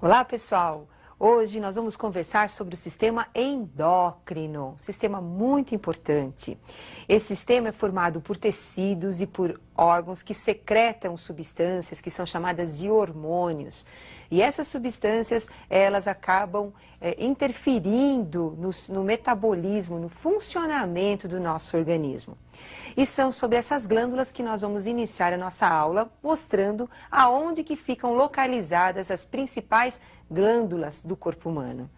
Olá, pessoal! Hoje nós vamos conversar sobre o sistema endócrino, sistema muito importante. Esse sistema é formado por tecidos e por órgãos que secretam substâncias que são chamadas de hormônios. E essas substâncias, elas acabam interferindo no metabolismo, no funcionamento do nosso organismo. E são sobre essas glândulas que nós vamos iniciar a nossa aula, mostrando aonde que ficam localizadas as principais glândulas do corpo humano.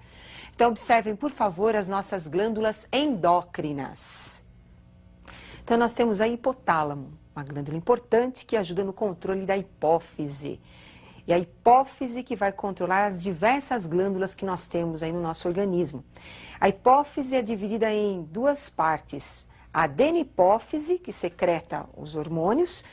Então, observem, por favor, as nossas glândulas endócrinas. Então, nós temos a hipotálamo, uma glândula importante que ajuda no controle da hipófise. E a hipófise que vai controlar as diversas glândulas que nós temos aí no nosso organismo. A hipófise é dividida em duas partes. A adenihipófise, que secreta os hormônios,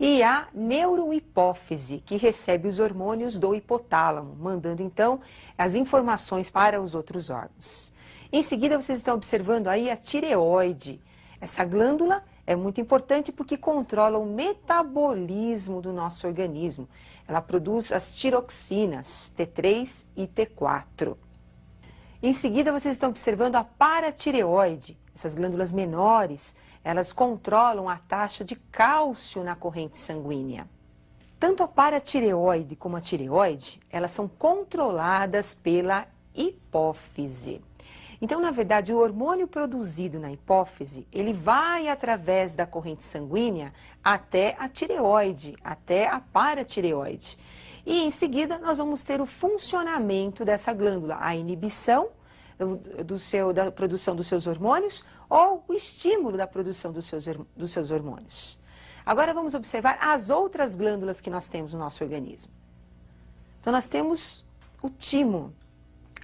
e a neurohipófise, que recebe os hormônios do hipotálamo, mandando então as informações para os outros órgãos. Em seguida, vocês estão observando aí a tireoide. Essa glândula é muito importante porque controla o metabolismo do nosso organismo. Ela produz as tiroxinas T3 e T4. Em seguida, vocês estão observando a paratireoide. Essas glândulas menores, elas controlam a taxa de cálcio na corrente sanguínea. Tanto a paratireoide como a tireoide, elas são controladas pela hipófise. Então, na verdade, o hormônio produzido na hipófise, ele vai através da corrente sanguínea até a tireoide, até a paratireoide. E em seguida, nós vamos ter o funcionamento dessa glândula, a inibição da produção dos seus hormônios ou o estímulo da produção dos seus hormônios. Agora vamos observar as outras glândulas que nós temos no nosso organismo. Então nós temos o timo,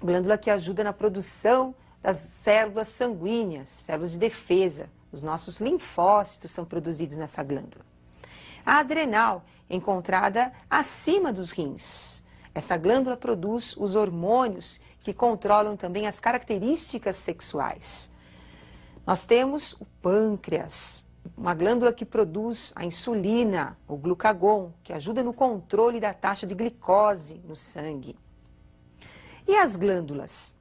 glândula que ajuda na produção das células sanguíneas, células de defesa. Os nossos linfócitos são produzidos nessa glândula. A adrenal, encontrada acima dos rins. Essa glândula produz os hormônios que controlam também as características sexuais. Nós temos o pâncreas, uma glândula que produz a insulina, o glucagon, que ajuda no controle da taxa de glicose no sangue. E as glândulas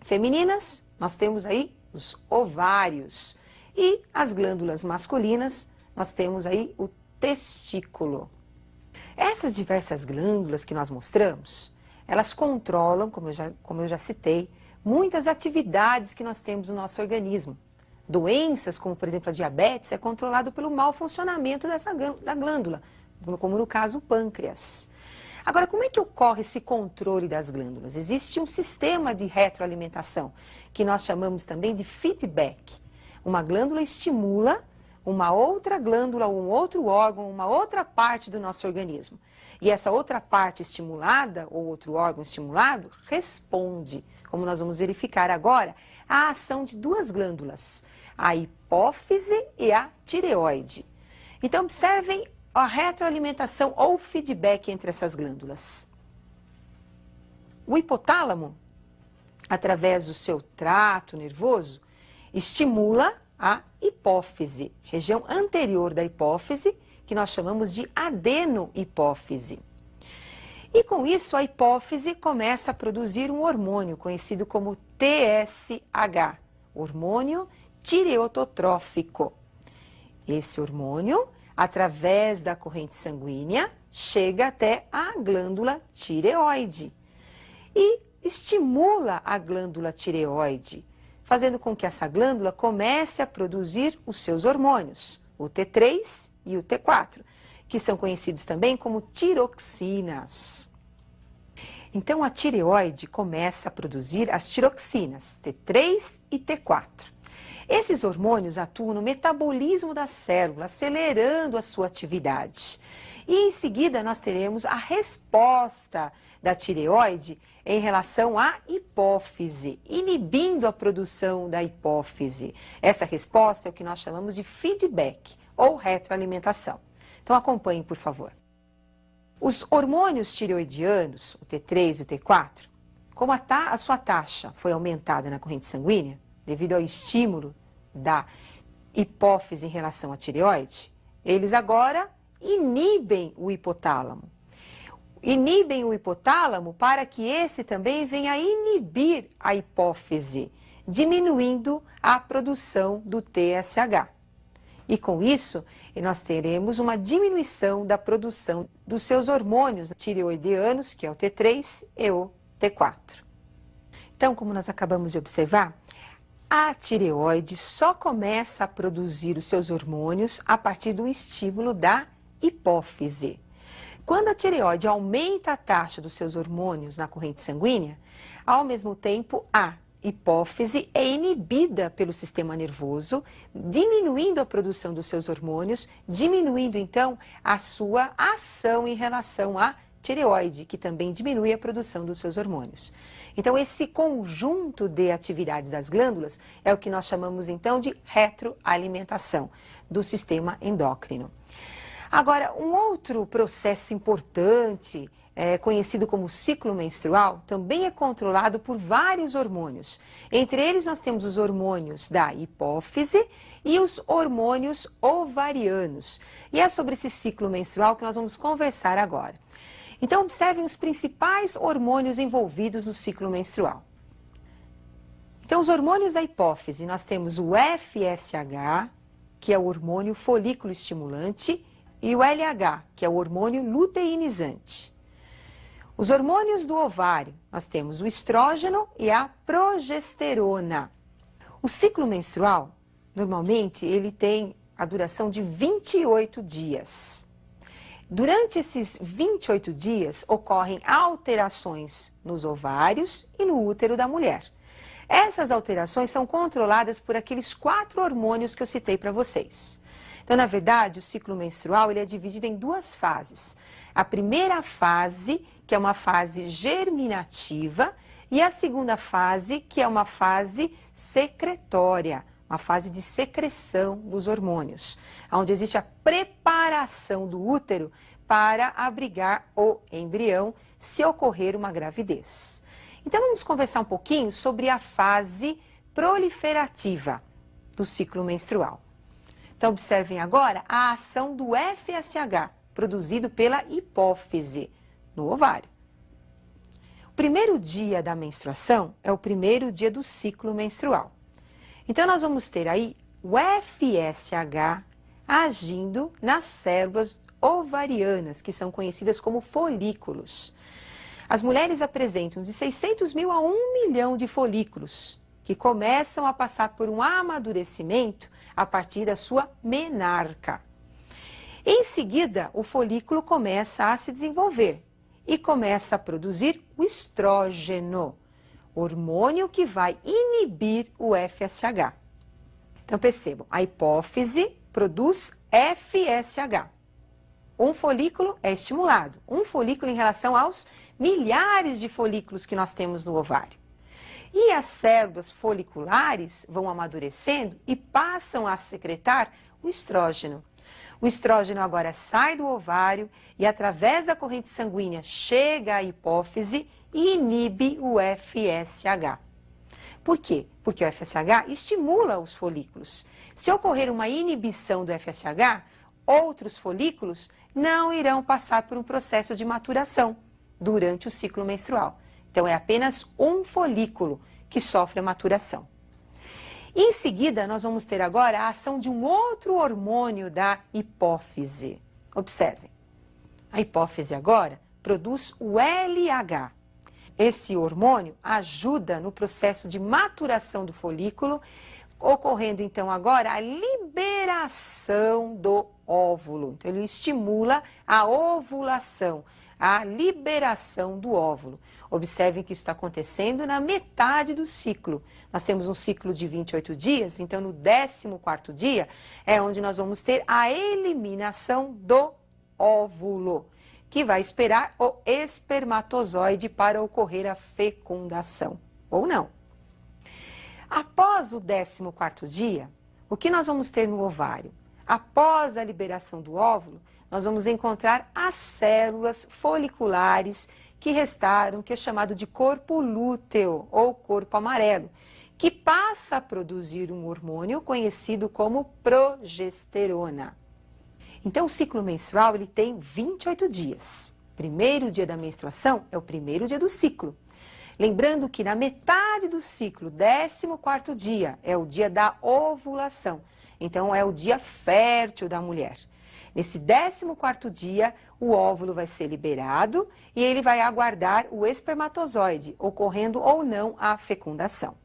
femininas, nós temos aí os ovários. E as glândulas masculinas, nós temos aí o testículo. Essas diversas glândulas que nós mostramos, elas controlam, como eu já citei, muitas atividades que nós temos no nosso organismo. Doenças, como por exemplo a diabetes, é controlado pelo mau funcionamento da glândula, como no caso o pâncreas. Agora, como é que ocorre esse controle das glândulas? Existe um sistema de retroalimentação, que nós chamamos também de feedback. Uma glândula estimula uma outra glândula, um outro órgão, uma outra parte do nosso organismo. E essa outra parte estimulada, ou outro órgão estimulado, responde, como nós vamos verificar agora, à ação de duas glândulas, a hipófise e a tireoide. Então, observem a retroalimentação ou feedback entre essas glândulas. O hipotálamo, através do seu trato nervoso, estimula a hipófise, região anterior da hipófise, que nós chamamos de adenohipófise. E com isso a hipófise começa a produzir um hormônio conhecido como TSH, hormônio tireototrófico. Esse hormônio, através da corrente sanguínea, chega até a glândula tireoide e estimula a glândula tireoide, fazendo com que essa glândula comece a produzir os seus hormônios, o T3 e o T4, que são conhecidos também como tiroxinas. Então, a tireoide começa a produzir as tiroxinas, T3 e T4. Esses hormônios atuam no metabolismo da célula, acelerando a sua atividade. E em seguida nós teremos a resposta da tireoide em relação à hipófise, inibindo a produção da hipófise. Essa resposta é o que nós chamamos de feedback ou retroalimentação. Então acompanhem, por favor. Os hormônios tireoidianos, o T3 e o T4, como a sua taxa foi aumentada na corrente sanguínea, devido ao estímulo da hipófise em relação à tireoide, eles agora inibem o hipotálamo. inibem o hipotálamo para que esse também venha inibir a hipófise, diminuindo a produção do TSH. E com isso, nós teremos uma diminuição da produção dos seus hormônios tireoidianos, que é o T3 e o T4. Então, como nós acabamos de observar, a tireoide só começa a produzir os seus hormônios a partir do estímulo da hipófise. Quando a tireoide aumenta a taxa dos seus hormônios na corrente sanguínea, ao mesmo tempo a hipófise é inibida pelo sistema nervoso, diminuindo a produção dos seus hormônios, diminuindo então a sua ação em relação à tireoide, que também diminui a produção dos seus hormônios. Então, esse conjunto de atividades das glândulas é o que nós chamamos então de retroalimentação do sistema endócrino. Agora, um outro processo importante, conhecido como ciclo menstrual, também é controlado por vários hormônios. Entre eles, nós temos os hormônios da hipófise e os hormônios ovarianos. E é sobre esse ciclo menstrual que nós vamos conversar agora. Então, observem os principais hormônios envolvidos no ciclo menstrual. Então, os hormônios da hipófise, nós temos o FSH, que é o hormônio folículo estimulante, e o LH, que é o hormônio luteinizante. Os hormônios do ovário, nós temos o estrógeno e a progesterona. O ciclo menstrual, normalmente, ele tem a duração de 28 dias. Durante esses 28 dias, ocorrem alterações nos ovários e no útero da mulher. Essas alterações são controladas por aqueles 4 hormônios que eu citei para vocês. Então, na verdade, o ciclo menstrual ele é dividido em 2 fases. A primeira fase, que é uma fase germinativa, e a segunda fase, que é uma fase secretória, uma fase de secreção dos hormônios, onde existe a preparação do útero para abrigar o embrião se ocorrer uma gravidez. Então, vamos conversar um pouquinho sobre a fase proliferativa do ciclo menstrual. Então, observem agora a ação do FSH, produzido pela hipófise, no ovário. O primeiro dia da menstruação é o primeiro dia do ciclo menstrual. Então, nós vamos ter aí o FSH agindo nas células ovarianas, que são conhecidas como folículos. As mulheres apresentam de 600 mil a 1 milhão de folículos, que começam a passar por um amadurecimento a partir da sua menarca. Em seguida, o folículo começa a se desenvolver e começa a produzir o estrógeno, hormônio que vai inibir o FSH. Então, percebam, a hipófise produz FSH. Um folículo é estimulado, um folículo em relação aos milhares de folículos que nós temos no ovário. E as células foliculares vão amadurecendo e passam a secretar o estrógeno. O estrógeno agora sai do ovário e, através da corrente sanguínea, chega à hipófise e inibe o FSH. Por quê? Porque o FSH estimula os folículos. Se ocorrer uma inibição do FSH, outros folículos não irão passar por um processo de maturação durante o ciclo menstrual. Então, é apenas um folículo que sofre a maturação. Em seguida, nós vamos ter agora a ação de um outro hormônio da hipófise. Observem, a hipófise agora produz o LH. Esse hormônio ajuda no processo de maturação do folículo, ocorrendo então agora a liberação do óvulo. Então, ele estimula a ovulação, a liberação do óvulo. Observem que isso está acontecendo na metade do ciclo. Nós temos um ciclo de 28 dias, então no 14º dia é onde nós vamos ter a eliminação do óvulo, que vai esperar o espermatozoide para ocorrer a fecundação, ou não. Após o 14º dia, o que nós vamos ter no ovário? Após a liberação do óvulo, nós vamos encontrar as células foliculares que restaram, que é chamado de corpo lúteo ou corpo amarelo, que passa a produzir um hormônio conhecido como progesterona. Então, o ciclo menstrual ele tem 28 dias. Primeiro dia da menstruação é o primeiro dia do ciclo. Lembrando que na metade do ciclo, 14º dia, é o dia da ovulação. Então, é o dia fértil da mulher. Nesse 14º dia, o óvulo vai ser liberado e ele vai aguardar o espermatozoide, ocorrendo ou não a fecundação.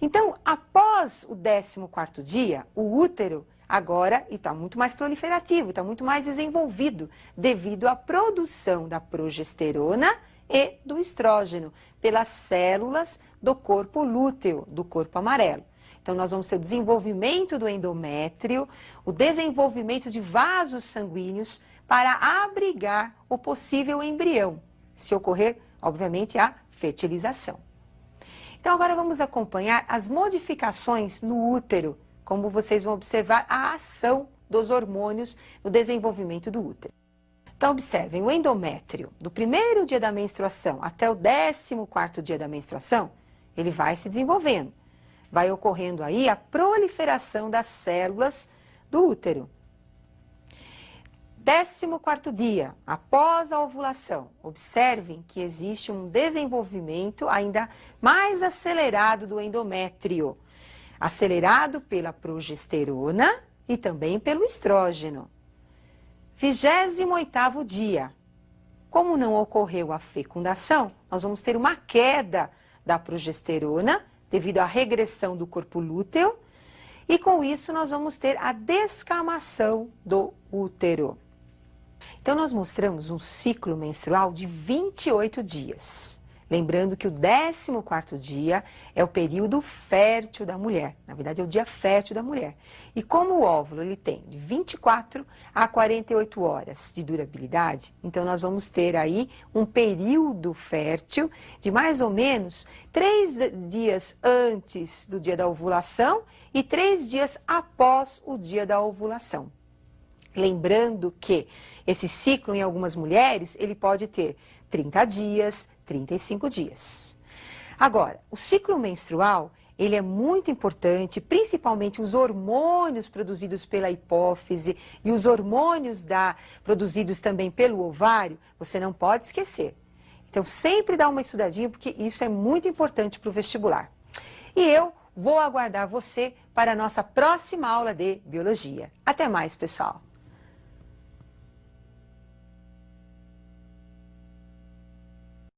Então, após o 14º dia, o útero agora está muito mais proliferativo, está muito mais desenvolvido, devido à produção da progesterona e do estrógeno pelas células do corpo lúteo, do corpo amarelo. Então, nós vamos ter o desenvolvimento do endométrio, o desenvolvimento de vasos sanguíneos para abrigar o possível embrião, se ocorrer, obviamente, a fertilização. Então, agora vamos acompanhar as modificações no útero, como vocês vão observar a ação dos hormônios no desenvolvimento do útero. Então, observem, o endométrio, do primeiro dia da menstruação até o 14º dia da menstruação, ele vai se desenvolvendo. Vai ocorrendo aí a proliferação das células do útero. 14º dia, após a ovulação, observem que existe um desenvolvimento ainda mais acelerado do endométrio, acelerado pela progesterona e também pelo estrógeno. 28º dia, como não ocorreu a fecundação, nós vamos ter uma queda da progesterona devido à regressão do corpo lúteo e com isso nós vamos ter a descamação do útero. Então nós mostramos um ciclo menstrual de 28 dias. Lembrando que o 14º dia é o período fértil da mulher. Na verdade, é o dia fértil da mulher. E como o óvulo ele tem de 24 a 48 horas de durabilidade, então nós vamos ter aí um período fértil de mais ou menos 3 dias antes do dia da ovulação e 3 dias após o dia da ovulação. Lembrando que esse ciclo, em algumas mulheres, ele pode ter 30 dias, 35 dias. Agora, o ciclo menstrual, ele é muito importante, principalmente os hormônios produzidos pela hipófise e os hormônios produzidos também pelo ovário, você não pode esquecer. Então, sempre dá uma estudadinha, porque isso é muito importante para o vestibular. E eu vou aguardar você para a nossa próxima aula de biologia. Até mais, pessoal!